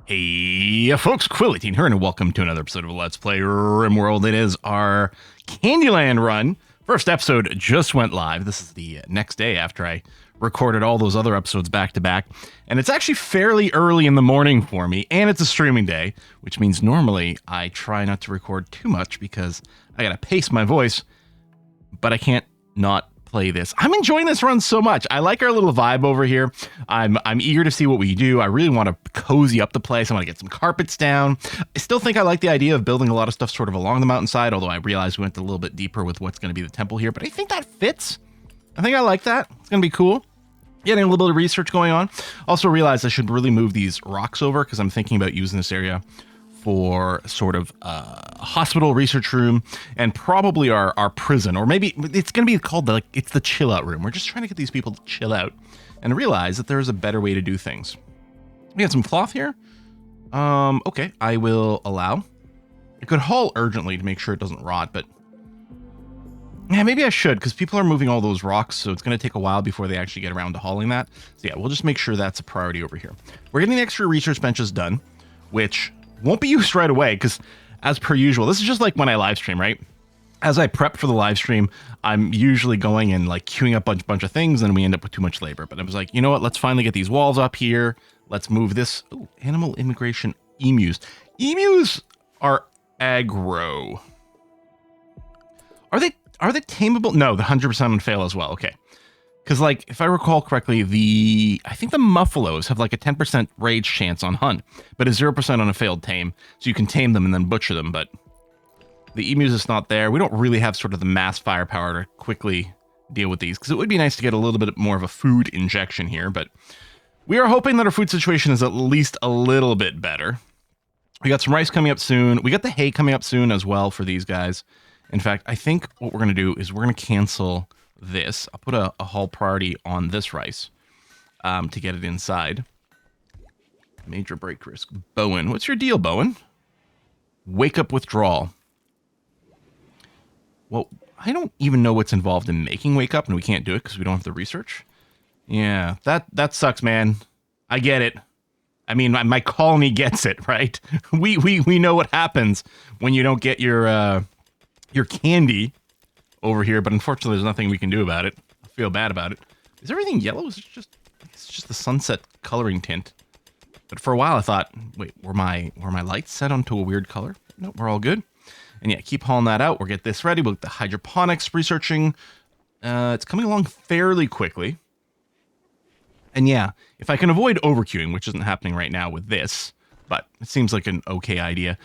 Hey folks, Quill18 here, and welcome to another episode of Let's Play RimWorld. It is our Candyland run. First episode just went live. This is the next day after I recorded all those other episodes back to back. And it's actually fairly early in the morning for me, and it's a streaming day, which means normally I try not to record too much because I gotta pace my voice, but I can't not play this. I'm enjoying this run so much. I like our little vibe over here. I'm eager to see what we do. I really want to cozy up the place. I want to get some carpets down. I still think I like the idea of building a lot of stuff sort of along the mountainside, although I realize we went a little bit deeper with what's going to be the temple here, but I think that fits. I think I like that. It's going to be cool. Getting a little bit of research going on. Also realized I should really move these rocks over because I'm thinking about using this area for sort of a hospital research room and probably our prison, or maybe it's going to be called it's the chill out room. We're just trying to get these people to chill out and realize that there's a better way to do things. We got some cloth here. Okay, I will allow. I could haul urgently to make sure it doesn't rot, but yeah, maybe I should because people are moving all those rocks, so it's going to take a while before they actually get around to hauling that. So yeah, we'll just make sure that's a priority over here. We're getting the extra research benches done, which won't be used right away because, as per usual, this is just like when I live stream, right? As I prep for the live stream, I'm usually going and like queuing up a bunch of things, and we end up with too much labor. But I was like, you know what? Let's finally get these walls up here. Let's move this. Ooh, animal immigration emus. Emus are aggro. Are they tameable? No, the 100% on fail as well. Okay. Because, like, if I recall correctly, I think the Muffalos have like a 10% rage chance on hunt, but a 0% on a failed tame. So you can tame them and then butcher them, but the emus is not there. We don't really have sort of the mass firepower to quickly deal with these, because it would be nice to get a little bit more of a food injection here, but we are hoping that our food situation is at least a little bit better. We got some rice coming up soon. We got the hay coming up soon as well for these guys. In fact, I think what we're going to do is we're going to cancel this. I'll put a haul priority on this rice to get it inside. Major break risk. Bowen. What's your deal, Bowen? Wake up withdrawal. Well, I don't even know what's involved in making wake up, and we can't do it because we don't have the research. Yeah, that sucks, man. I get it. I mean, my colony gets it, right? We know what happens when you don't get your candy over here, but unfortunately there's nothing we can do about it. I feel bad about it. Is everything yellow? It's just the sunset coloring tint. But for a while I thought, wait, were my lights set onto a weird color? No, we're all good. And yeah, keep hauling that out. We'll get this ready. We'll get the hydroponics researching. It's coming along fairly quickly. And yeah, if I can avoid overqueuing, which isn't happening right now with this, but it seems like an okay idea,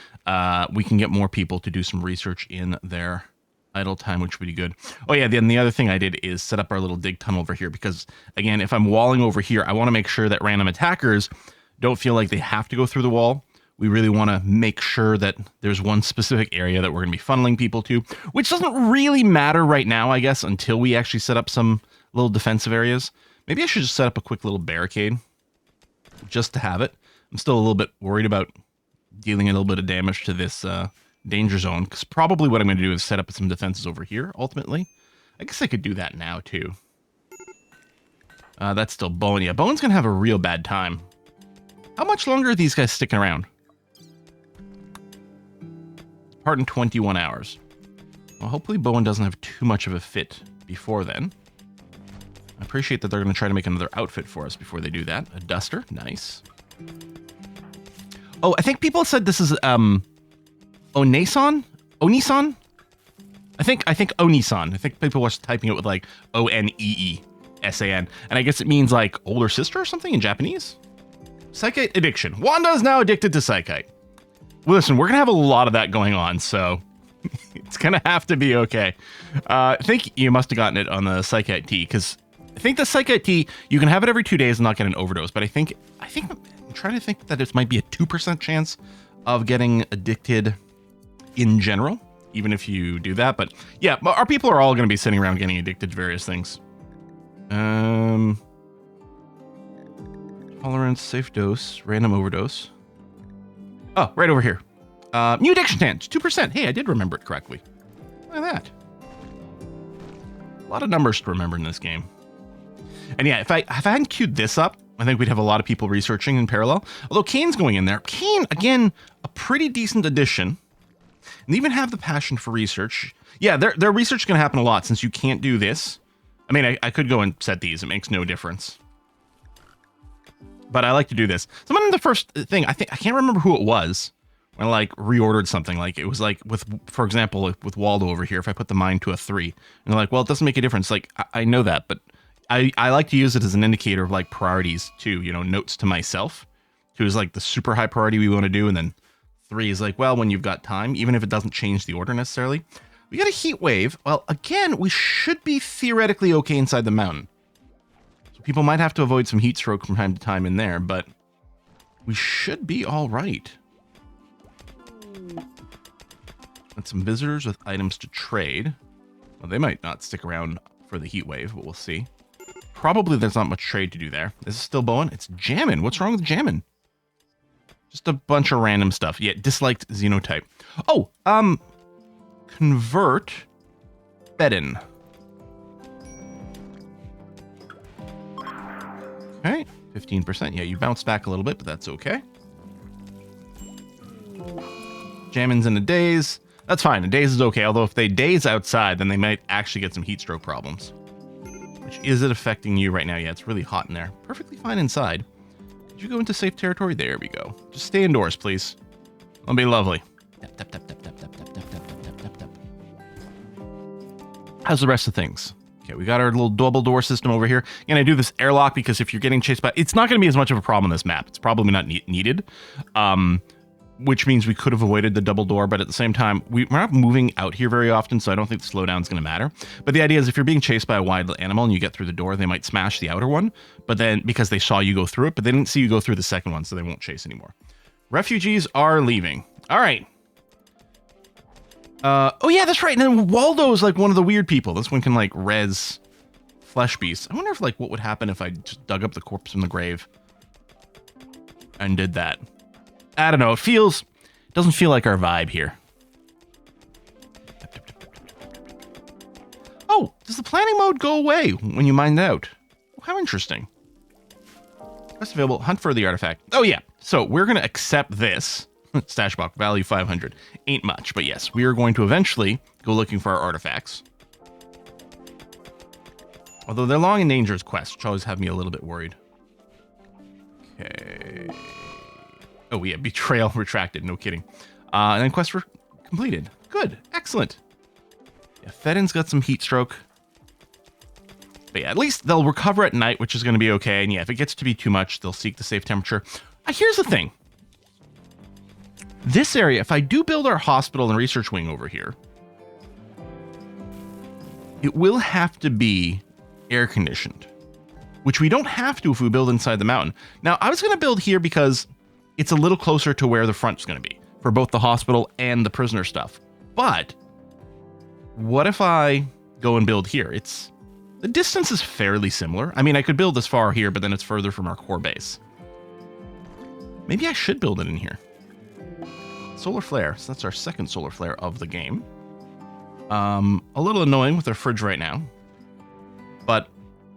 we can get more people to do some research in their idle time, which would be good. Oh yeah, then the other thing I did is set up our little dig tunnel over here because, again, if I'm walling over here, I want to make sure that random attackers don't feel like they have to go through the wall. We really want to make sure that there's one specific area that we're going to be funneling people to, which doesn't really matter right now, I guess, until we actually set up some little defensive areas. Maybe I should just set up a quick little barricade just to have it. I'm still a little bit worried about dealing a little bit of damage to this danger zone, because probably what I'm going to do is set up some defenses over here, ultimately. I guess I could do that now, too. That's still Bowen. Yeah, Bowen's going to have a real bad time. How much longer are these guys sticking around? Pardon, 21 hours. Well, hopefully Bowen doesn't have too much of a fit before then. I appreciate that they're going to try to make another outfit for us before they do that. A duster. Nice. Oh, I think people said this is, Onisan? Onisan? I think Onisan. I think people were typing it with like Oneesan. And I guess it means like older sister or something in Japanese? Psychite addiction. Wanda is now addicted to Psychite. Well, listen, we're going to have a lot of that going on, so it's going to have to be okay. I think you must have gotten it on the Psychite tea, because I think the Psychite tea, you can have it every 2 days and not get an overdose, but I think I'm trying to think that it might be a 2% chance of getting addicted in general, even if you do that. But yeah, our people are all going to be sitting around getting addicted to various things. Tolerance, safe dose, random overdose. Oh, right over here. New addiction chance, 2%. Hey, I did remember it correctly. Look at that. A lot of numbers to remember in this game. And yeah, if I hadn't queued this up, I think we'd have a lot of people researching in parallel. Although Kane's going in there. Kane, again, a pretty decent addition. And they even have the passion for research. Yeah, their research is going to happen a lot since you can't do this. I mean, I could go and set these. It makes no difference. But I like to do this. Someone in the first thing, I can't remember who it was when I like reordered something. Like it was like with, for example, with Waldo over here, if I put the mine to a 3 and they're like, well, it doesn't make a difference. Like I know that, but I like to use it as an indicator of like priorities too, you know, notes to myself. 2 is like the super high priority we want to do. And then 3 is like, well, when you've got time, even if it doesn't change the order necessarily. We got a heat wave. Well, again, we should be theoretically okay inside the mountain. People might have to avoid some heat stroke from time to time in there, but we should be all right. And some visitors with items to trade. Well, they might not stick around for the heat wave, but we'll see. Probably there's not much trade to do there. This is still Bowen. It's jamming. What's wrong with jamming? Just a bunch of random stuff. Yeah, disliked xenotype. Oh, convert Bedin. Okay, 15%. Yeah, you bounce back a little bit, but that's okay. Jammins in a daze. That's fine. A daze is okay. Although if they daze outside, then they might actually get some heat stroke problems. Which, is it affecting you right now? Yeah, it's really hot in there. Perfectly fine inside. Did you go into safe territory? There we go. Just stay indoors, please. That'll be lovely. How's the rest of things? Okay, we got our little double door system over here. And I do this airlock because if you're getting chased by... It's not going to be as much of a problem on this map. It's probably not needed. Which means we could have avoided the double door, but at the same time, we're not moving out here very often, so I don't think the slowdown is going to matter. But the idea is if you're being chased by a wild animal and you get through the door, they might smash the outer one, but then because they saw you go through it, but they didn't see you go through the second one, so they won't chase anymore. Refugees are leaving. All right. Oh yeah, that's right. And then Waldo is like one of the weird people. This one can like res flesh beasts. I wonder if like what would happen if I just dug up the corpse from the grave and did that. I don't know. It doesn't feel like our vibe here. Oh, does the planning mode go away when you mine it out? Oh, how interesting. Quest available. Hunt for the artifact. Oh yeah. So we're going to accept this. Stash box value 500. Ain't much, but yes, we are going to eventually go looking for our artifacts. Although they're long and dangerous quests, which always have me a little bit worried. Okay. Oh yeah, betrayal retracted. No kidding. And then quest completed. Good. Excellent. Yeah, Fedin's got some heat stroke. But yeah, at least they'll recover at night, which is going to be okay. And yeah, if it gets to be too much, they'll seek the safe temperature. Here's the thing. This area, if I do build our hospital and research wing over here, it will have to be air conditioned, which we don't have to if we build inside the mountain. Now, I was going to build here because it's a little closer to where the front's going to be for both the hospital and the prisoner stuff. But what if I go and build here? The distance is fairly similar. I mean, I could build this far here, but then it's further from our core base. Maybe I should build it in here. Solar flare. So that's our second solar flare of the game. A little annoying with our fridge right now. But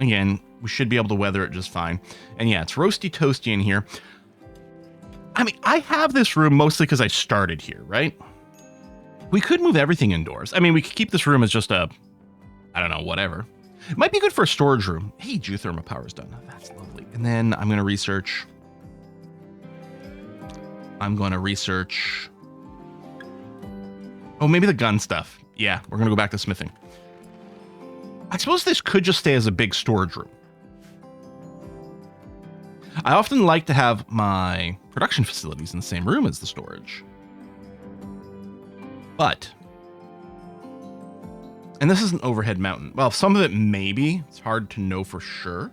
again, we should be able to weather it just fine. And yeah, it's roasty toasty in here. I mean, I have this room mostly because I started here, right? We could move everything indoors. I mean, we could keep this room as just I don't know, whatever. It might be good for a storage room. Hey, geothermal power is done. That's lovely. And then I'm going to research. Oh, maybe the gun stuff. Yeah, we're going to go back to smithing. I suppose this could just stay as a big storage room. I often like to have my production facilities in the same room as the storage. But, and this is an overhead mountain. Well, some of it maybe. It's hard to know for sure.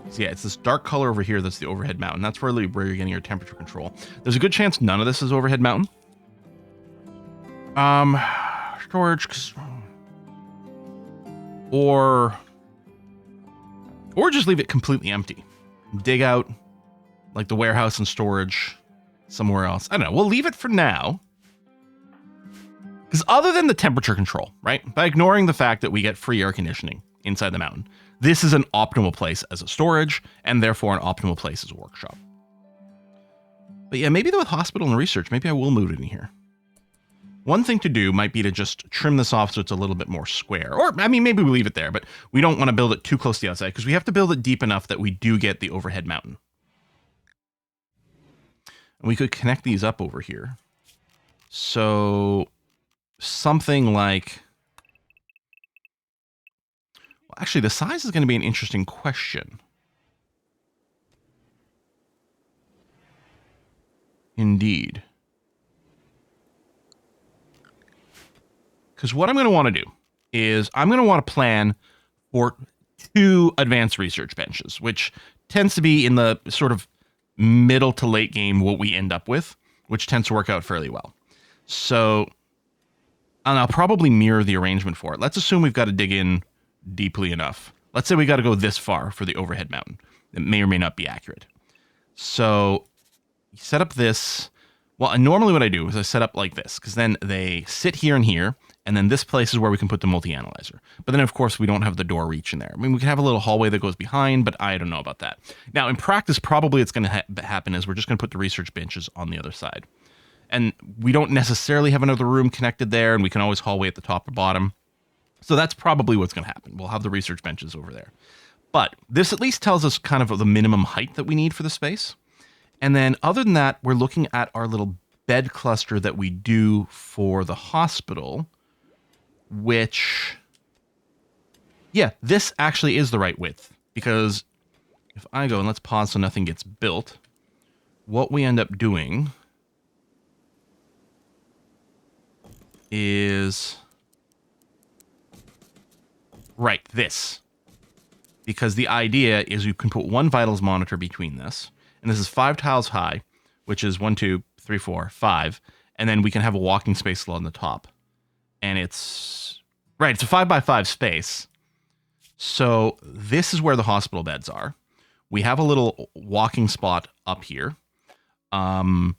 So yeah, it's this dark color over here that's the overhead mountain. That's where you're getting your temperature control. There's a good chance none of this is overhead mountain. Storage, or just leave it completely empty. Dig out like the warehouse and storage somewhere else. I don't know. We'll leave it for now. Because other than the temperature control, right? By ignoring the fact that we get free air conditioning inside the mountain. This is an optimal place as a storage, and therefore an optimal place as a workshop. But yeah, maybe with hospital and research, maybe I will move it in here. One thing to do might be to just trim this off so it's a little bit more square. Or, I mean, maybe we leave it there, but we don't want to build it too close to the outside because we have to build it deep enough that we do get the overhead mountain. And we could connect these up over here. So something like... Well, actually, the size is going to be an interesting question. Indeed. Because what I'm going to want to do is I'm going to want to plan for 2 advanced research benches, which tends to be in the sort of middle to late game what we end up with, which tends to work out fairly well. So, and I'll probably mirror the arrangement for it. Let's assume we've got to dig in deeply enough. Let's say we got to go this far for the overhead mountain. It may or may not be accurate. So, you set up this. Well, and normally what I do is I set up like this, because then they sit here and here, and then this place is where we can put the multi-analyzer. But then, of course, we don't have the door reach in there. I mean, we can have a little hallway that goes behind, but I don't know about that. Now, in practice, probably it's going to happen is we're just going to put the research benches on the other side. And we don't necessarily have another room connected there, and we can always hallway at the top or bottom. So that's probably what's going to happen. We'll have the research benches over there. But this at least tells us kind of the minimum height that we need for the space. And then other than that, we're looking at our little bed cluster that we do for the hospital, which, yeah, this actually is the right width. Because if I go, and let's pause so nothing gets built, what we end up doing is, right, this. Because the idea is you can put one vitals monitor between this. And this is 5 tiles high, which is 1, 2, 3, 4, 5. And then we can have a walking space slot on the top. And it's, right, it's a 5 by 5 space. So this is where the hospital beds are. We have a little walking spot up here. I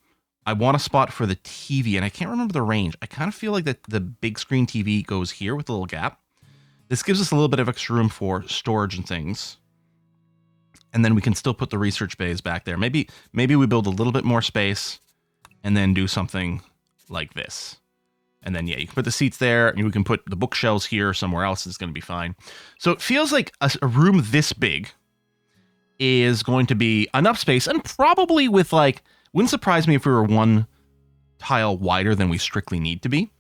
want a spot for the TV, and I can't remember the range. I kind of feel like that the big screen TV goes here with a little gap. This gives us a little bit of extra room for storage and things. And then we can still put the research bays back there. Maybe we build a little bit more space and then do something like this. And then, yeah, you can put the seats there, and we can put the bookshelves here or somewhere else. It's going to be fine. So it feels like a room this big is going to be enough space, and probably with, like, wouldn't surprise me if we were 1 tile wider than we strictly need to be.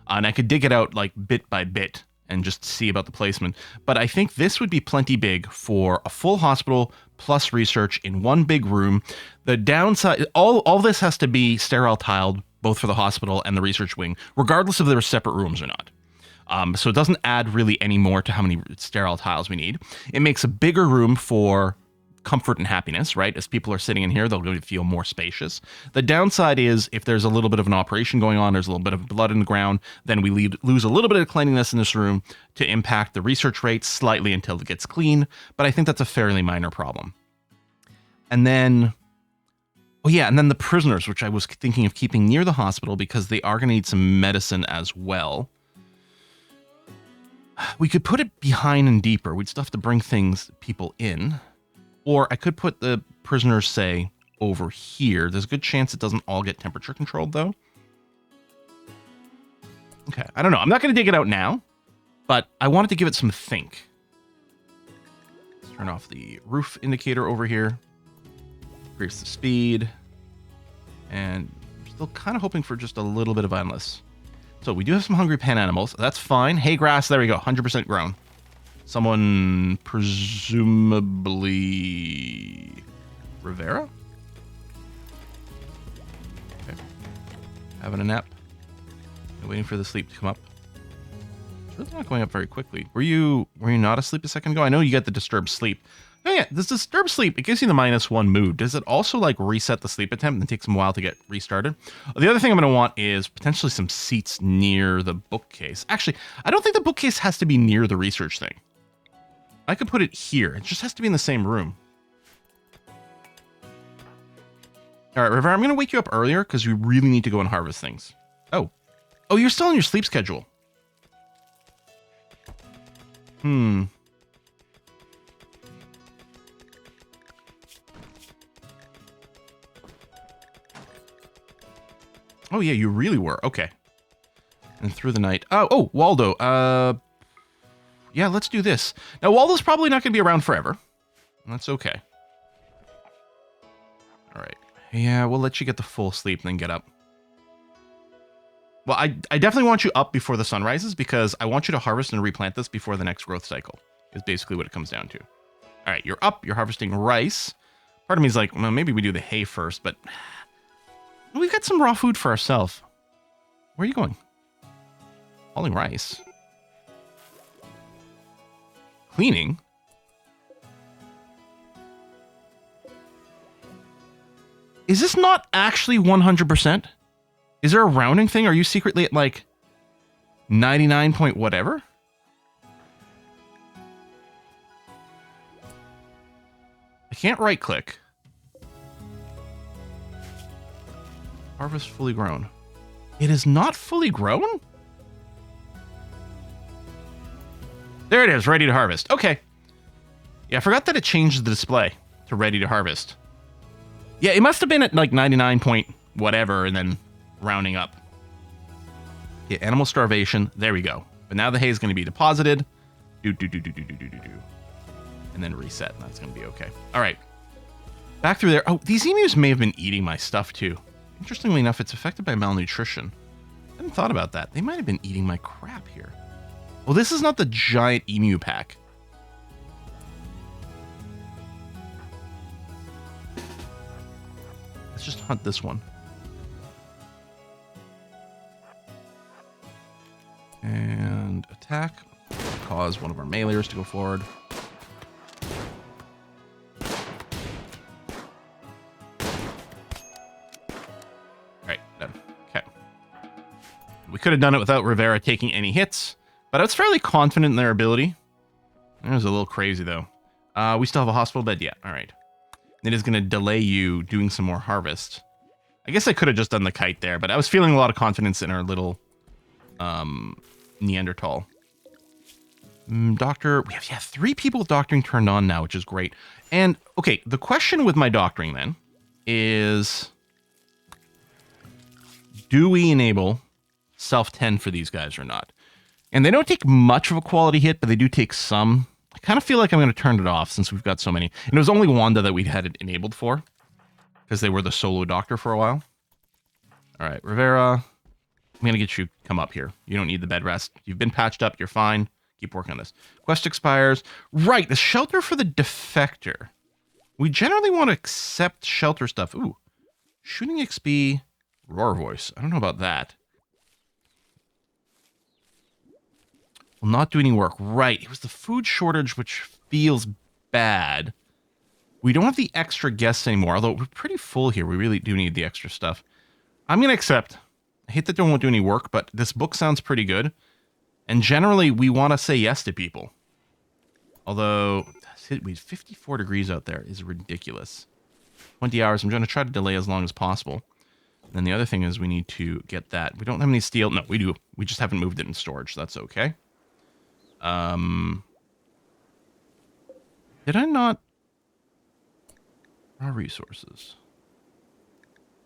And I could dig it out, like, bit by bit and just see about the placement. But I think this would be plenty big for a full hospital plus research in one big room. The downside, all this has to be sterile tiled, both for the hospital and the research wing, regardless of if they're separate rooms or not. So it doesn't add really any more to how many sterile tiles we need. It makes a bigger room for comfort and happiness, right? As people are sitting in here, they'll going to feel more spacious. The downside is if there's a little bit of an operation going on, there's a little bit of blood in the ground, then we lose a little bit of cleanliness in this room to impact the research rate slightly until it gets clean. But I think that's a fairly minor problem. And then, oh yeah, and then the prisoners, which I was thinking of keeping near the hospital because they are going to need some medicine as well. We could put it behind and deeper. We'd still have to bring people in. Or I could put the prisoners, say, over here. There's a good chance it doesn't all get temperature controlled, though. Okay, I don't know. I'm not going to dig it out now, but I wanted to give it some think. Let's turn off the roof indicator over here. Increase the speed. And I'm still kind of hoping for just a little bit of endless. So we do have some hungry pen animals. That's fine. Hay grass, there we go. 100% grown. Someone, presumably Rivera? Okay. Having a nap. Waiting for the sleep to come up. It's really not going up very quickly. Were you not asleep a second ago? I know you get the disturbed sleep. Oh yeah, this disturbed sleep, it gives you the -1 mood. Does it also like reset the sleep attempt and take some while to get restarted? The other thing I'm going to want is potentially some seats near the bookcase. Actually, I don't think the bookcase has to be near the research thing. I could put it here. It just has to be in the same room. All right, River, I'm going to wake you up earlier because we really need to go and harvest things. Oh, you're still on your sleep schedule. Oh, yeah, you really were. Okay. And through the night. Oh, Waldo. Yeah, let's do this. Now, Waldo's probably not going to be around forever. That's okay. All right. Yeah, we'll let you get the full sleep and then get up. Well, I definitely want you up before the sun rises because I want you to harvest and replant this before the next growth cycle is basically what it comes down to. All right, you're up. You're harvesting rice. Part of me is like, well, maybe we do the hay first, but we've got some raw food for ourselves. Where are you going? Hauling rice. Cleaning? Is this not actually 100%? Is there a rounding thing? Are you secretly at like 99 point whatever? I can't right click. Harvest fully grown. It is not fully grown? There it is, ready to harvest. Okay. Yeah, I forgot that it changed the display to ready to harvest. Yeah, it must have been at like 99 point whatever and then rounding up. Yeah, animal starvation. There we go. But now the hay is going to be deposited. And then reset. That's going to be okay. All right. Back through there. Oh, these emus may have been eating my stuff too. Interestingly enough, it's affected by malnutrition. I hadn't thought about that. They might have been eating my crap here. Well, this is not the giant emu pack. Let's just hunt this one. And attack. Cause one of our meleers to go forward. Alright, done. Okay. We could have done it without Rivera taking any hits, but I was fairly confident in their ability. It was a little crazy, though. We still have a hospital bed yet. Alright. It is going to delay you doing some more harvest. I guess I could have just done the kite there, but I was feeling a lot of confidence in our little Neanderthal. Doctor, we have 3 people with doctoring turned on now, which is great. And okay, the question with my doctoring then is, do we enable self-tend for these guys or not? And they don't take much of a quality hit, but they do take some. I kind of feel like I'm going to turn it off since we've got so many. And it was only Wanda that we had it enabled for because they were the solo doctor for a while. All right, Rivera, I'm going to get you come up here. You don't need the bed rest. You've been patched up. You're fine. Keep working on this. Quest expires. Right, the shelter for the defector. We generally want to accept shelter stuff. Ooh, shooting XP, roar voice. I don't know about that. Will not do any work. Right, it was the food shortage, which feels bad. We don't have the extra guests anymore, although we're pretty full here. We really do need the extra stuff. I'm going to accept. I hate that they won't do any work, but this book sounds pretty good. And generally, we want to say yes to people. Although, 54 degrees out there is ridiculous. 20 hours. I'm going to try to delay as long as possible. And then the other thing is we need to get that. We don't have any steel. No, we do. We just haven't moved it in storage. That's okay. Did I not? Raw resources.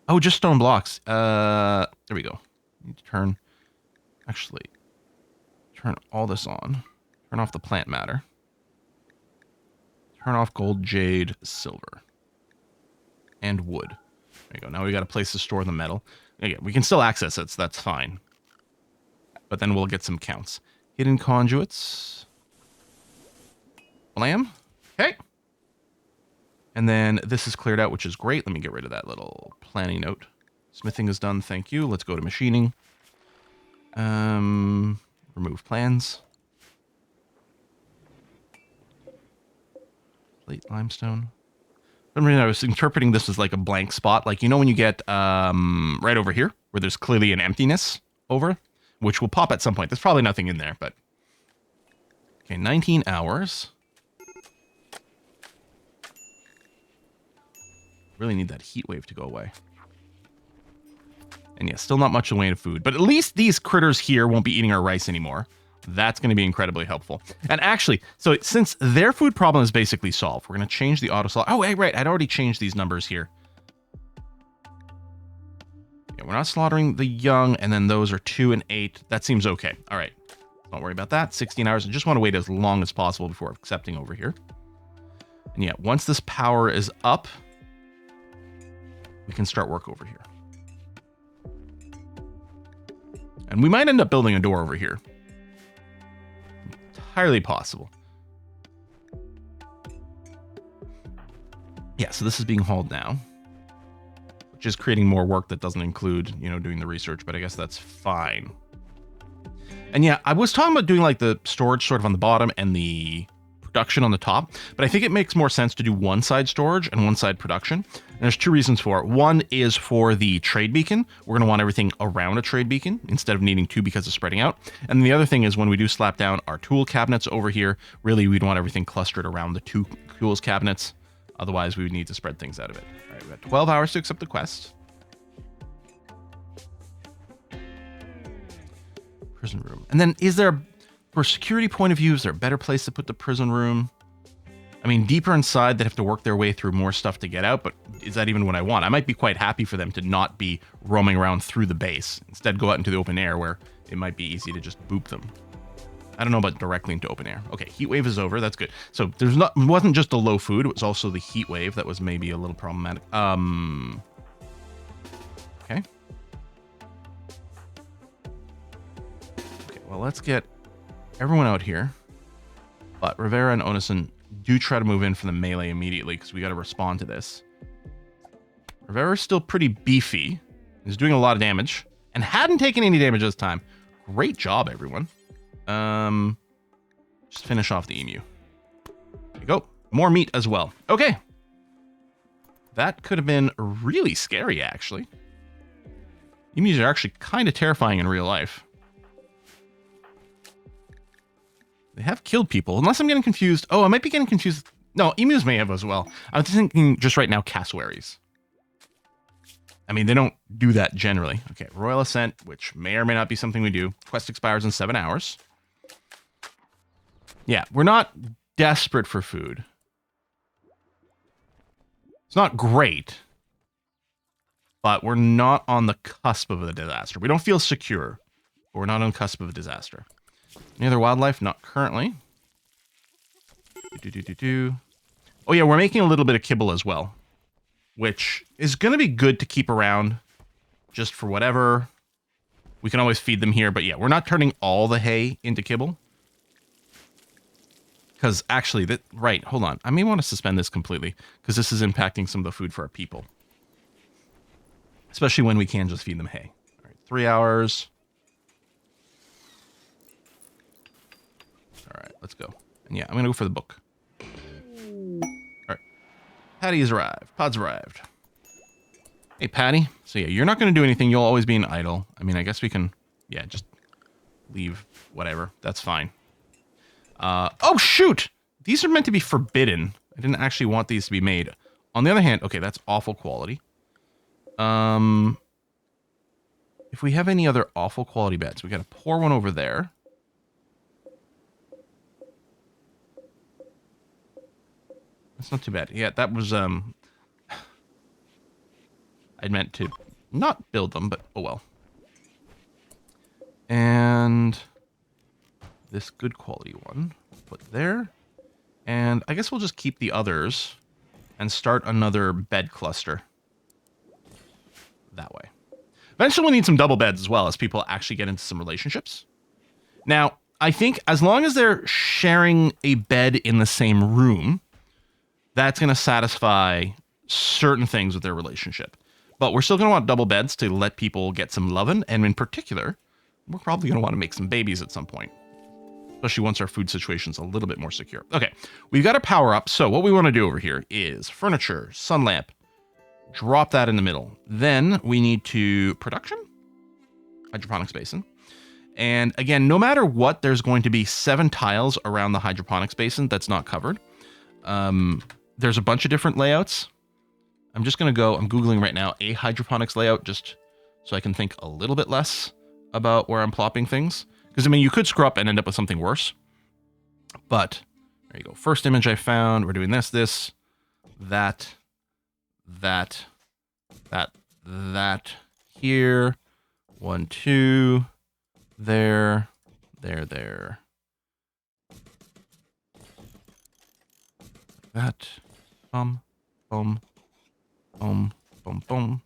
Oh, just stone blocks. There we go. Need to turn. Actually, turn all this on. Turn off the plant matter. Turn off gold, jade, silver, and wood. There you go. Now we got a place to store the metal. Again, we can still access it, so that's fine. But then we'll get some counts. Hidden conduits. Blam. Okay. And then this is cleared out, which is great. Let me get rid of that little planning note. Smithing is done. Thank you. Let's go to machining. Remove plans. Plate limestone. For some reason, I was interpreting this as like a blank spot. Like, you know when you get right over here, where there's clearly an emptiness over, which will pop at some point. There's probably nothing in there, but... Okay, 19 hours. Really need that heat wave to go away. And yeah, still not much in the way of food. But at least these critters here won't be eating our rice anymore. That's going to be incredibly helpful. And actually, so since their food problem is basically solved, we're going to change the auto-solve. Oh, hey, right. I'd already changed these numbers here. Yeah, we're not slaughtering the young, and then those are 2 and 8. That seems okay. All right. Don't worry about that. 16 hours. I just want to wait as long as possible before accepting over here. And yeah, once this power is up, we can start work over here. And we might end up building a door over here. Entirely possible. Yeah, so this is being hauled now, which is creating more work that doesn't include, you know, doing the research, but I guess that's fine. And yeah, I was talking about doing like the storage sort of on the bottom and the production on the top, but I think it makes more sense to do one side storage and one side production. And there's 2 reasons for it. One is for the trade beacon. We're going to want everything around a trade beacon instead of needing 2 because of spreading out. And the other thing is when we do slap down our tool cabinets over here, really we'd want everything clustered around the 2 tools cabinets. Otherwise, we would need to spread things out of it. All right, we've got 12 hours to accept the quest. Prison room. And then is there, for a security point of view, is there a better place to put the prison room? I mean, deeper inside, they have to work their way through more stuff to get out, but is that even what I want? I might be quite happy for them to not be roaming around through the base. Instead, go out into the open air where it might be easy to just boop them. I don't know about directly into open air. Okay, heat wave is over. That's good. So there's not, it wasn't just the low food. It was also the heat wave that was maybe a little problematic. Okay. Okay, well, let's get everyone out here. But Rivera and Onison do try to move in for the melee immediately because we got to respond to this. Rivera's still pretty beefy. He's doing a lot of damage and hadn't taken any damage this time. Great job, everyone. Just finish off the emu. There you go. More meat as well. Okay. That could have been really scary, actually. Emus are actually kind of terrifying in real life. They have killed people, unless I'm getting confused. Oh, I might be getting confused. No, emus may have as well. I was thinking just right now cassowaries. I mean, they don't do that generally. Okay, Royal Ascent, which may or may not be something we do. Quest expires in 7 hours. Yeah, we're not desperate for food. It's not great, but we're not on the cusp of a disaster. We don't feel secure, but we're not on the cusp of a disaster. Any other wildlife? Not currently. Oh yeah, we're making a little bit of kibble as well, which is going to be good to keep around just for whatever. We can always feed them here, but yeah, we're not turning all the hay into kibble. Because actually, right, hold on. I may want to suspend this completely because this is impacting some of the food for our people. Especially when we can just feed them hay. All right, 3 hours. All right, let's go. And yeah, I'm going to go for the book. All right. Patty's arrived. Pod's arrived. Hey, Patty. So yeah, you're not going to do anything. You'll always be an idle. I mean, I guess we can, yeah, just leave. Whatever. That's fine. Oh, shoot! These are meant to be forbidden. I didn't actually want these to be made. On the other hand, okay, that's awful quality. If we have any other awful quality beds, we got to pour one over there. That's not too bad. Yeah, that was, I meant to not build them, but oh well. And this good quality one, put there. And I guess we'll just keep the others and start another bed cluster that way. Eventually we'll need some double beds as well as people actually get into some relationships. Now, I think as long as they're sharing a bed in the same room, that's going to satisfy certain things with their relationship. But we're still going to want double beds to let people get some loving. And in particular, we're probably going to want to make some babies at some point. Especially once our food situation's a little bit more secure. Okay, we've got a power up. So what we want to do over here is furniture, sun lamp, drop that in the middle. Then we need to production, hydroponics basin. And again, no matter what, there's going to be 7 tiles around the hydroponics basin that's not covered. There's a bunch of different layouts. I'm just going to go, I'm Googling right now, a hydroponics layout just so I can think a little bit less about where I'm plopping things. Because, I mean, you could screw up and end up with something worse. But, there you go. First image I found. We're doing this, here. 1, 2. There. There. That. Boom. Boom. Boom. Boom. Boom.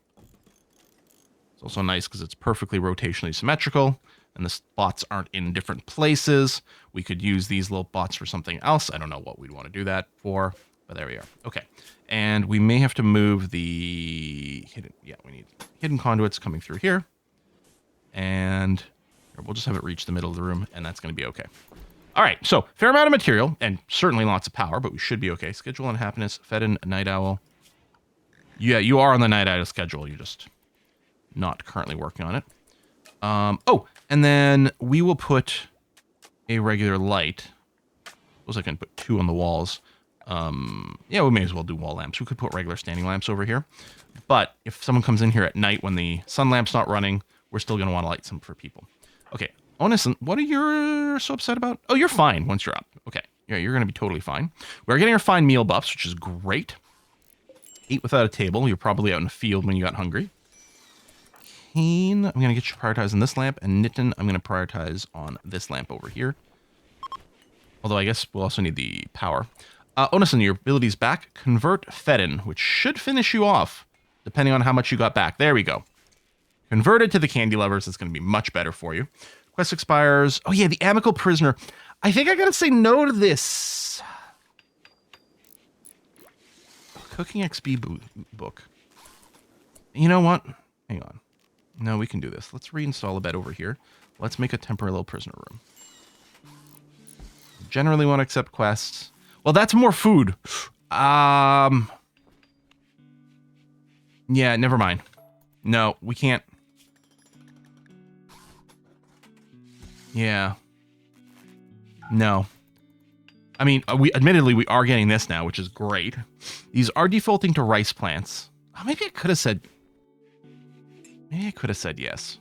It's also nice because it's perfectly rotationally symmetrical, and the spots aren't in different places. We could use these little bots for something else. I don't know what we'd want to do that for, but there we are. Okay, and we may have to move the hidden. Yeah, we need hidden conduits coming through here, and we'll just have it reach the middle of the room, and that's going to be okay. All right, so fair amount of material, and certainly lots of power, but we should be okay. Schedule and happiness, Fedden, Night Owl. Yeah, you are on the Night Owl schedule. You're just not currently working on it. Oh, and then we will put a regular light. Suppose I can put 2 on the walls. Yeah, we may as well do wall lamps. We could put regular standing lamps over here. But if someone comes in here at night when the sun lamp's not running, we're still going to want to light some for people. Okay, Onison, what are you so upset about? Oh, you're fine once you're up. Okay, yeah, you're going to be totally fine. We're getting our fine meal buffs, which is great. Eat without a table. You're probably out in the field when you got hungry. I'm going to get you prioritized on this lamp, and Nitin, I'm going to prioritize on this lamp over here. Although I guess we'll also need the power. Onison, your ability's back. Convert Fedden, which should finish you off, depending on how much you got back. There we go. Converted to the candy lovers. It's going to be much better for you. Quest expires. Oh yeah, the Amicable Prisoner. I think I got to say no to this. Cooking XP book. You know what? Hang on. No, we can do this. Let's reinstall a bed over here. Let's make a temporary little prisoner room. Generally want to accept quests. Well, that's more food. Yeah, never mind. No, we can't. Yeah. No. I mean, admittedly, we are getting this now, which is great. These are defaulting to rice plants. Oh, maybe I could have said yes.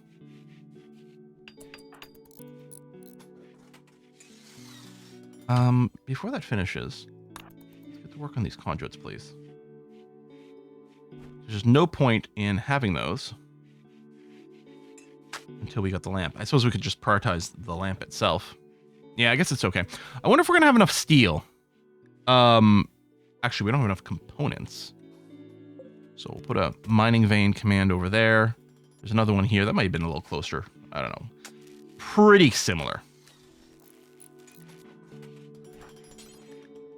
Before that finishes, let's get to work on these conduits, please. There's no point in having those until we got the lamp. I suppose we could just prioritize the lamp itself. Yeah, I guess it's okay. I wonder if we're gonna have enough steel. Actually, we don't have enough components. So we'll put a mining vein command over there. There's another one here. That might have been a little closer. I don't know. Pretty similar.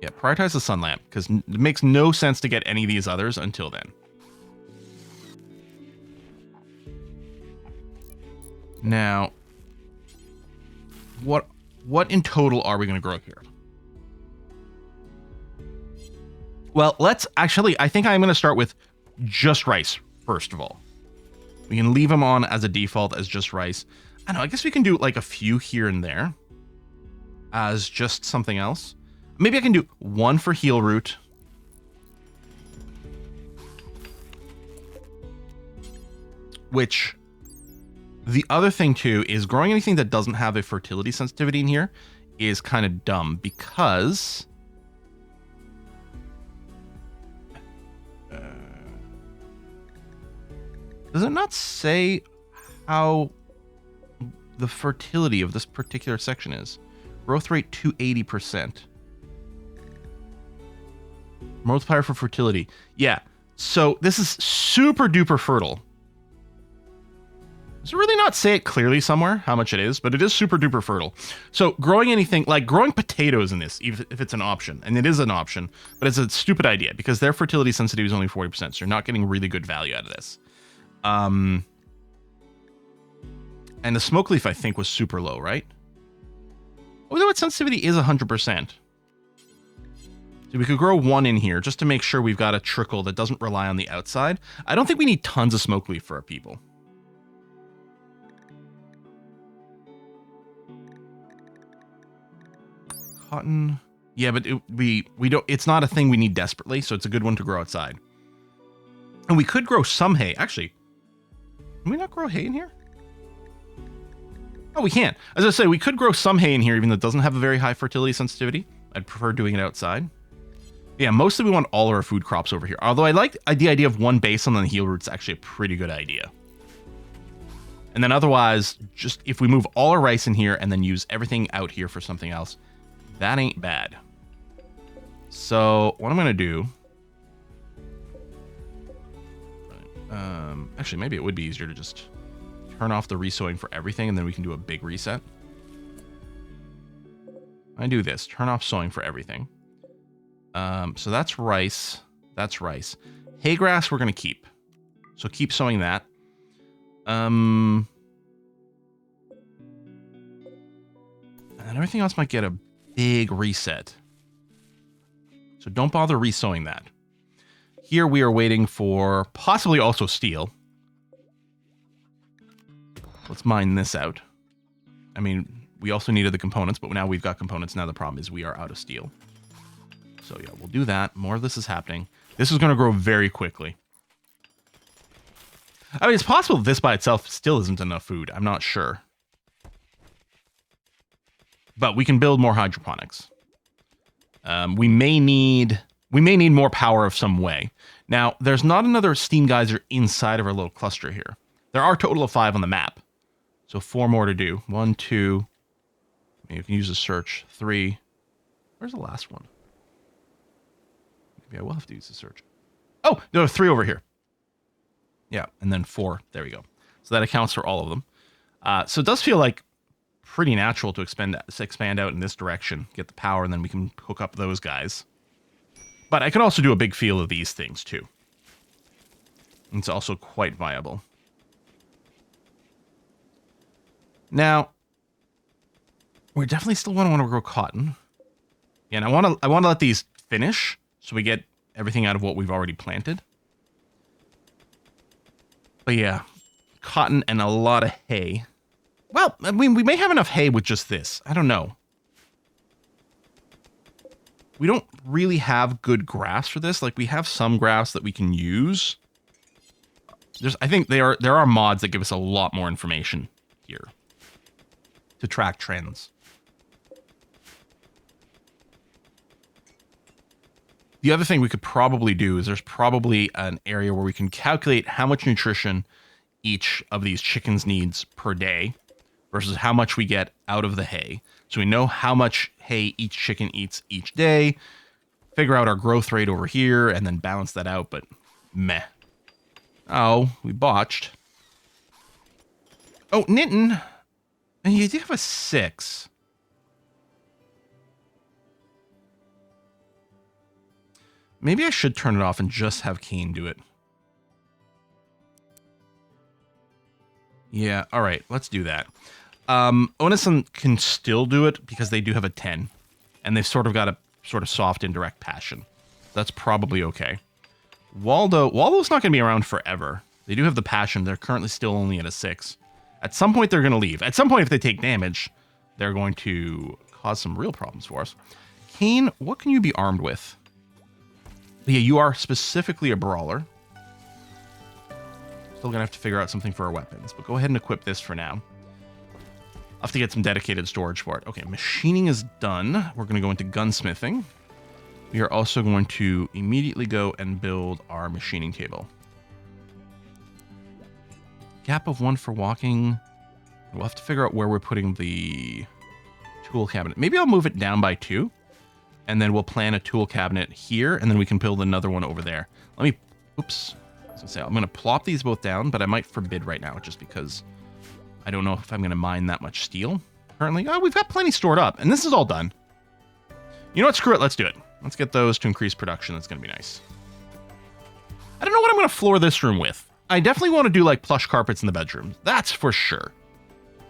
Yeah, prioritize the sun lamp, because it makes no sense to get any of these others until then. Now, what in total are we going to grow here? Well, let's actually, I think I'm going to start with just rice, first of all. We can leave them on as a default as just rice. I don't know, I guess we can do like a few here and there as just something else. Maybe I can do 1 for heal root. Which, the other thing too, is growing anything that doesn't have a fertility sensitivity in here is kind of dumb, because does it not say how the fertility of this particular section is? Growth rate 280%. Multiplier for fertility. Yeah, so this is super duper fertile. Does it really not say it clearly somewhere how much it is? But it is super duper fertile. So growing anything, like growing potatoes in this, even if it's an option, and it is an option, but it's a stupid idea because their fertility sensitivity is only 40%, so you're not getting really good value out of this. And the smoke leaf, I think, was super low, right? Although its sensitivity is 100%. So we could grow 1 in here just to make sure we've got a trickle that doesn't rely on the outside. I don't think we need tons of smoke leaf for our people. Cotton. Yeah, but we don't. It's not a thing we need desperately, so it's a good one to grow outside. And we could grow some hay. Actually, can we not grow hay in here? Oh, we can't. As I say, we could grow some hay in here, even though it doesn't have a very high fertility sensitivity. I'd prefer doing it outside. Yeah, mostly we want all of our food crops over here. Although I like the idea of 1 base on the heal root's actually a pretty good idea. And then otherwise, just if we move all our rice in here and then use everything out here for something else, that ain't bad. So what I'm going to do... actually, maybe it would be easier to just turn off the resowing for everything, and then we can do a big reset. I do this. Turn off sowing for everything. So that's rice. That's rice. Hay grass we're going to keep. So keep sowing that. And everything else might get a big reset. So don't bother resowing that. Here we are waiting for possibly also steel. Let's mine this out. I mean, we also needed the components, but now we've got components. Now the problem is we are out of steel. So yeah, we'll do that. More of this is happening. This is going to grow very quickly. I mean, it's possible this by itself still isn't enough food. I'm not sure. But we can build more hydroponics. We may need more power of some way. Now, there's not another steam geyser inside of our little cluster here. There are a total of 5 on the map. So 4 more to do. 1, 2. Maybe you can use a search. 3. Where's the last one? Maybe I will have to use the search. Oh, there are 3 over here. Yeah, and then 4. There we go. So that accounts for all of them. So it does feel like pretty natural to expand out in this direction, get the power, and then we can hook up those guys. But I can also do a big field of these things, too. It's also quite viable. Now, we definitely still want to grow cotton. And I want to let these finish, so we get everything out of what we've already planted. But yeah, cotton and a lot of hay. Well, I mean, we may have enough hay with just this. I don't know. We don't really have good grass for this. Like, we have some grass that we can use. I think there are mods that give us a lot more information here to track trends. The other thing we could probably do is there's probably an area where we can calculate how much nutrition each of these chickens needs per day versus how much we get out of the hay. So we know how much hay each chicken eats each day, figure out our growth rate over here, and then balance that out, but meh. Oh, we botched. Oh, Knitton. And you do have a 6. Maybe I should turn it off and just have Kane do it. Yeah, all right, let's do that. Onison can still do it because they do have a 10. And they've sort of got a sort of soft indirect passion. That's probably okay. Waldo's not going to be around forever. They do have the passion. They're currently still only at a 6. At some point, they're going to leave. At some point, if they take damage, they're going to cause some real problems for us. Kane, what can you be armed with? Yeah, you are specifically a brawler. Still going to have to figure out something for our weapons, but go ahead and equip this for now. I'll have to get some dedicated storage for it. Okay, machining is done. We're going to go into gunsmithing. We are also going to immediately go and build our machining table. Gap of 1 for walking. We'll have to figure out where we're putting the tool cabinet. Maybe I'll move it down by 2. And then we'll plan a tool cabinet here, and then we can build another one over there. Let me, oops. I was gonna say, I'm going to plop these both down, but I might forbid right now just because I don't know if I'm going to mine that much steel currently. Oh, we've got plenty stored up, and this is all done. You know what? Screw it. Let's do it. Let's get those to increase production. That's going to be nice. I don't know what I'm going to floor this room with. I definitely want to do like plush carpets in the bedroom. That's for sure.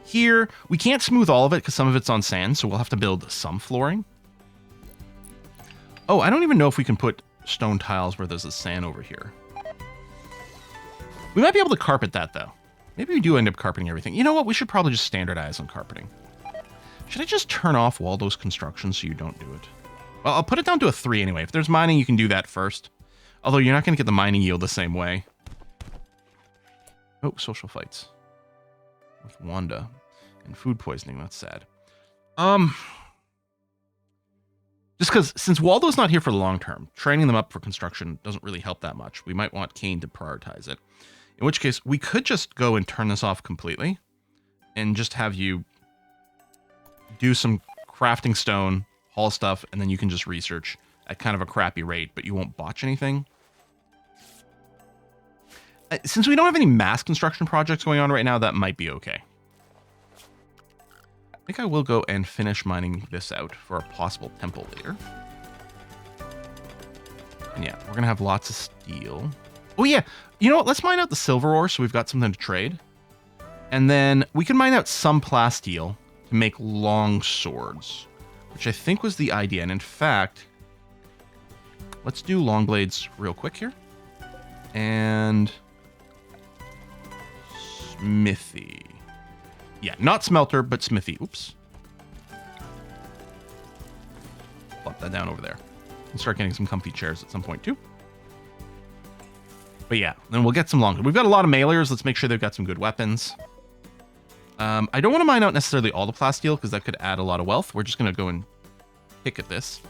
Here, we can't smooth all of it because some of it's on sand, so we'll have to build some flooring. Oh, I don't even know if we can put stone tiles where there's a sand over here. We might be able to carpet that, though. Maybe we do end up carpeting everything. You know what? We should probably just standardize on carpeting. Should I just turn off Waldo's construction so you don't do it? Well, I'll put it down to a 3 anyway. If there's mining, you can do that first. Although you're not going to get the mining yield the same way. Oh, social fights. With Wanda. And food poisoning. That's sad. Just because, since Waldo's not here for the long term, training them up for construction doesn't really help that much. We might want Kane to prioritize it. In which case, we could just go and turn this off completely and just have you do some crafting stone, haul stuff, and then you can just research at kind of a crappy rate, but you won't botch anything. Since we don't have any mass construction projects going on right now, that might be okay. I think I will go and finish mining this out for a possible temple later. And yeah, we're going to have lots of steel. Oh yeah, you know what? Let's mine out the silver ore so we've got something to trade. And then we can mine out some plasteel to make long swords, which I think was the idea. And in fact, let's do long blades real quick here. And smithy. Yeah, not smelter, but smithy. Oops. Plop that down over there. And start getting some comfy chairs at some point too. But yeah, then we'll get some long. We've got a lot of mailers. Let's make sure they've got some good weapons. I don't want to mine out necessarily all the plasteel because that could add a lot of wealth. We're just going to go and pick at this.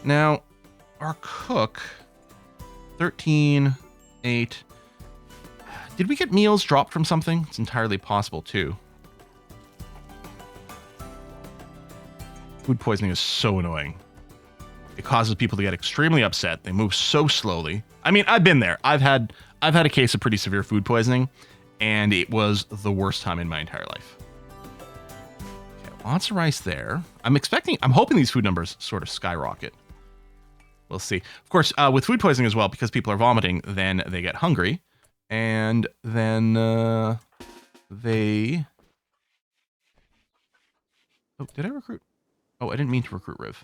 Now, our cook, 13, 8. Did we get meals dropped from something? It's entirely possible too. Food poisoning is so annoying. It causes people to get extremely upset. They move so slowly. I mean, I've been there. I've had a case of pretty severe food poisoning, and it was the worst time in my entire life. Okay, lots of rice there. I'm hoping these food numbers sort of skyrocket. We'll see. Of course, with food poisoning as well, because people are vomiting, then they get hungry, and then they... Oh, did I recruit? Oh, I didn't mean to recruit Riv.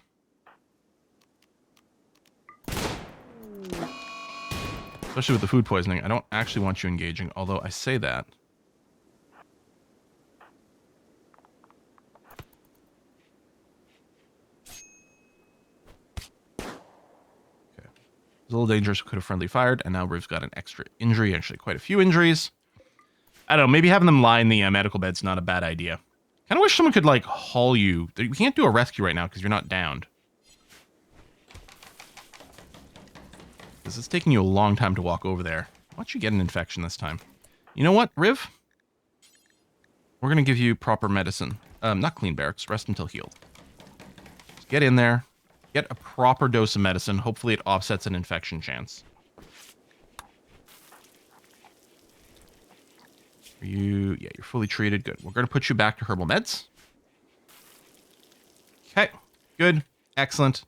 Especially with the food poisoning, I don't actually want you engaging, although I say that. Okay. It was a little dangerous, could have friendly fired, and now Riv's got an extra injury, actually quite a few injuries. I don't know, maybe having them lie in the medical bed's not a bad idea. Kind of wish someone could, like, haul you. We can't do a rescue right now because you're not downed. Because it's taking you a long time to walk over there. Why don't you get an infection this time? You know what, Riv? We're going to give you proper medicine. Not clean barracks. Rest until healed. Just get in there. Get a proper dose of medicine. Hopefully it offsets an infection chance. Yeah, you're fully treated. Good. We're going to put you back to herbal meds. Okay. Good. Excellent.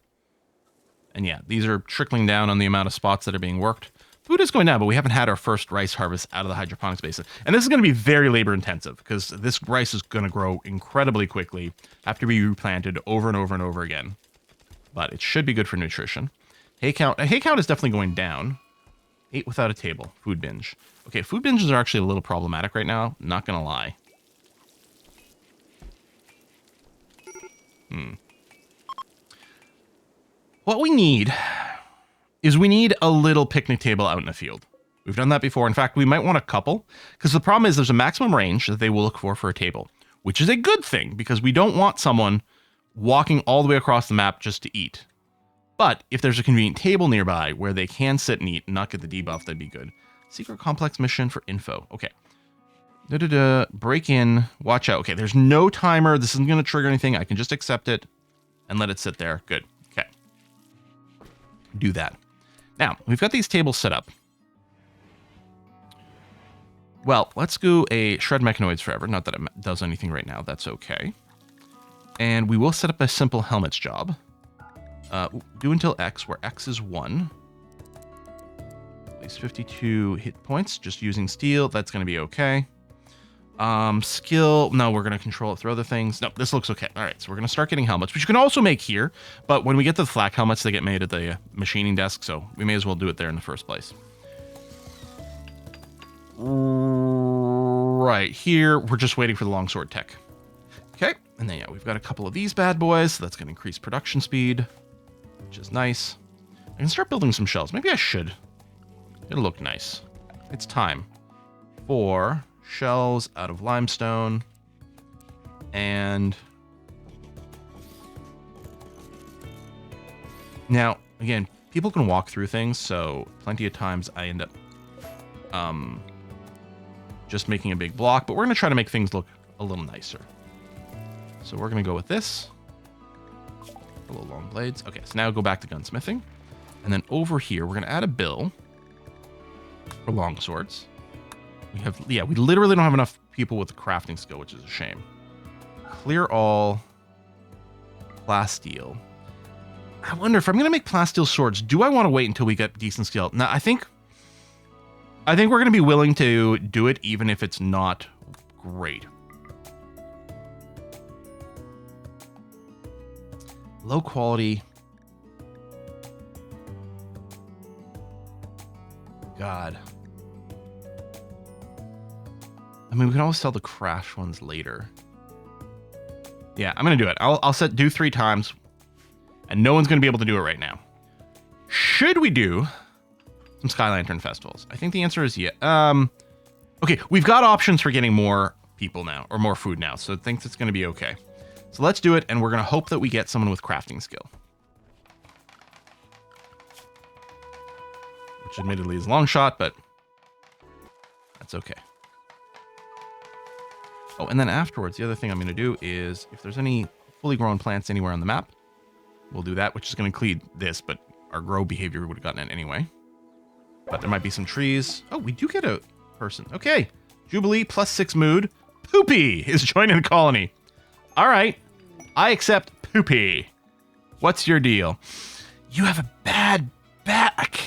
And yeah, these are trickling down on the amount of spots that are being worked. Food is going down, but we haven't had our first rice harvest out of the hydroponics basin. And this is going to be very labor intensive because this rice is going to grow incredibly quickly, have to be replanted over and over and over again. But it should be good for nutrition. Hay count is definitely going down. 8 without a table. Food binge. Okay, food binges are actually a little problematic right now. Not going to lie. What we need is we need a little picnic table out in the field. We've done that before. In fact, we might want a couple because the problem is there's a maximum range that they will look for a table, which is a good thing because we don't want someone walking all the way across the map just to eat. But if there's a convenient table nearby where they can sit and eat and not get the debuff, that'd be good. Secret complex mission for info. Okay. Break in. Watch out. Okay, there's no timer. This isn't going to trigger anything. I can just accept it and let it sit there. Good. Okay. Do that. Now, we've got these tables set up. Well, let's go a shred mechanoids forever. Not that it does anything right now. That's okay. And we will set up a simple helmets job. Do until X, where X is 1. At least 52 hit points, just using steel. That's going to be okay. Skill, no, we're going to control it through other things. No, this looks okay. All right, so we're going to start getting helmets, which you can also make here. But when we get the flak helmets, they get made at the machining desk, so we may as well do it there in the first place. Right here, we're just waiting for the longsword tech. Okay, and then yeah, we've got a couple of these bad boys, so that's going to increase production speed, which is nice. I can start building some shells. Maybe I should. It'll look nice. It's time for shells out of limestone. And now, again, people can walk through things, so plenty of times I end up just making a big block, but we're going to try to make things look a little nicer. So we're going to go with this. A little long blades. Okay, so now go back to gunsmithing. And then over here, we're going to add a bill for long swords. We have, yeah, we literally don't have enough people with the crafting skill, which is a shame. Clear all plasteel. I wonder if I'm going to make plasteel swords, do I want to wait until we get decent skill? Now, I think we're going to be willing to do it even if it's not great. Low quality. God. I mean, we can always sell the crash ones later. Yeah, I'm going to do it. I'll do 3 times, and no one's going to be able to do it right now. Should we do some Sky Lantern festivals? I think the answer is yeah. Okay, we've got options for getting more people now, or more food now, so I think it's going to be okay. So let's do it, and we're going to hope that we get someone with crafting skill. Which admittedly is a long shot, but that's okay. Oh, and then afterwards, the other thing I'm going to do is, if there's any fully grown plants anywhere on the map, we'll do that, which is going to include this, but our grow behavior would have gotten it anyway. But there might be some trees. Oh, we do get a person. Okay. Jubilee +6 mood. Poopy is joining the colony. All right. I accept Poopy. What's your deal? You have a bad back.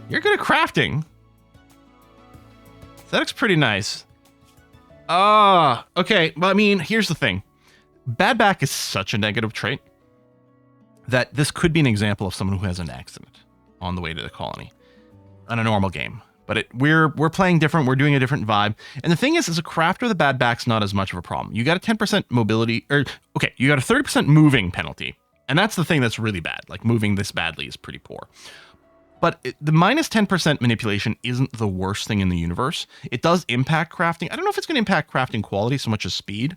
You're good at crafting. That looks pretty nice. Okay. Well, I mean, here's the thing. Bad back is such a negative trait that this could be an example of someone who has an accident on the way to the colony on a normal game. But we're playing different. We're doing a different vibe. And the thing is, as a crafter, the bad back's not as much of a problem. You got a 10% mobility, or okay, you got a 30% moving penalty. And that's the thing that's really bad. Like, moving this badly is pretty poor. But the minus 10% manipulation isn't the worst thing in the universe. It does impact crafting. I don't know if it's going to impact crafting quality so much as speed.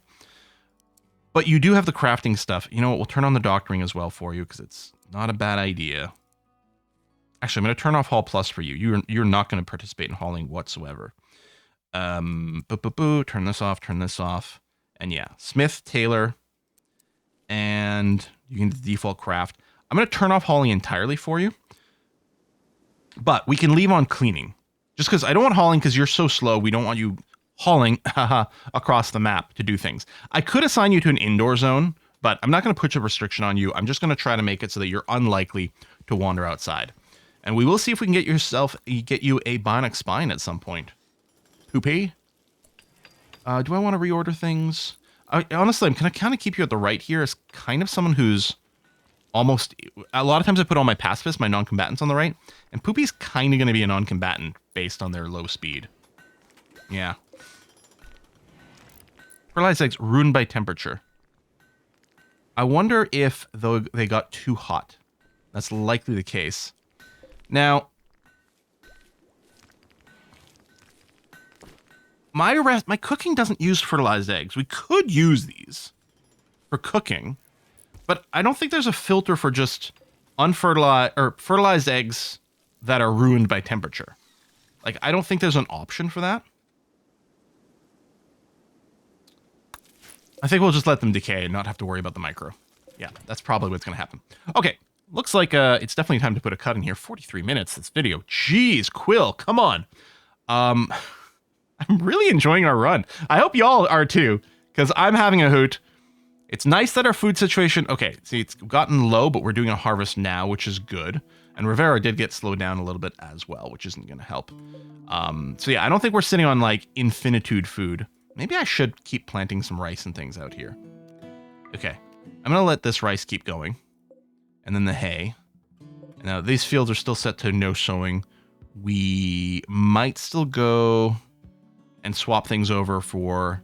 But you do have the crafting stuff. You know what? We'll turn on the doctoring as well for you because it's not a bad idea. Actually, I'm going to turn off Haul Plus for you. You're not going to participate in hauling whatsoever. Turn this off, turn this off. And yeah, Smith, Taylor, and you can default craft. I'm going to turn off hauling entirely for you. But we can leave on cleaning. Just because I don't want hauling because you're so slow. We don't want you hauling across the map to do things. I could assign you to an indoor zone, but I'm not going to put a restriction on you. I'm just going to try to make it so that you're unlikely to wander outside. And we will see if we can get you a bionic spine at some point. Poopy? Do I want to reorder things? Honestly, I'm going to kind of keep you at the right here as kind of someone who's almost... A lot of times I put all my pacifists, my non-combatants on the right. And Poopy's kind of going to be a non-combatant based on their low speed. Yeah. Fertilized eggs ruined by temperature. I wonder if though they got too hot. That's likely the case. Now, my cooking doesn't use fertilized eggs. We could use these for cooking, but I don't think there's a filter for just unfertilized or fertilized eggs that are ruined by temperature. Like, I don't think there's an option for that. I think we'll just let them decay and not have to worry about the micro. Yeah, that's probably what's going to happen. Okay, looks like it's definitely time to put a cut in here. 43 minutes, this video. Jeez, Quill, come on. I'm really enjoying our run. I hope y'all are too, because I'm having a hoot. It's nice that our food situation... Okay, see, it's gotten low, but we're doing a harvest now, which is good. And Rivera did get slowed down a little bit as well, which isn't going to help. So yeah, I don't think we're sitting on, like, infinitude food. Maybe I should keep planting some rice and things out here. Okay, I'm going to let this rice keep going. And then the hay. Now, these fields are still set to no sowing. We might still go and swap things over for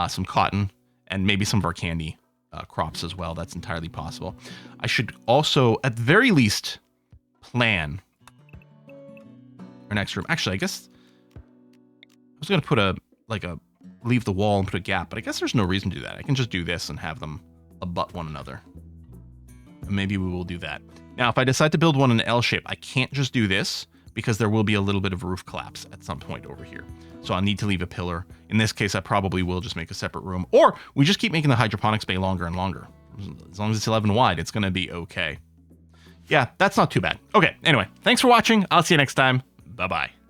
some cotton and maybe some of our candy crops as well. That's entirely possible. I should also, at the very least, plan our next room. Actually, I guess I was going to put leave the wall and put a gap, but I guess there's no reason to do that. I can just do this and have them abut one another. And maybe we will do that. Now, if I decide to build one in an L shape, I can't just do this because there will be a little bit of roof collapse at some point over here. So I'll need to leave a pillar. In this case, I probably will just make a separate room, or we just keep making the hydroponics bay longer and longer. As long as it's 11 wide, it's going to be okay. Yeah, that's not too bad. Okay, anyway, thanks for watching. I'll see you next time. Bye-bye.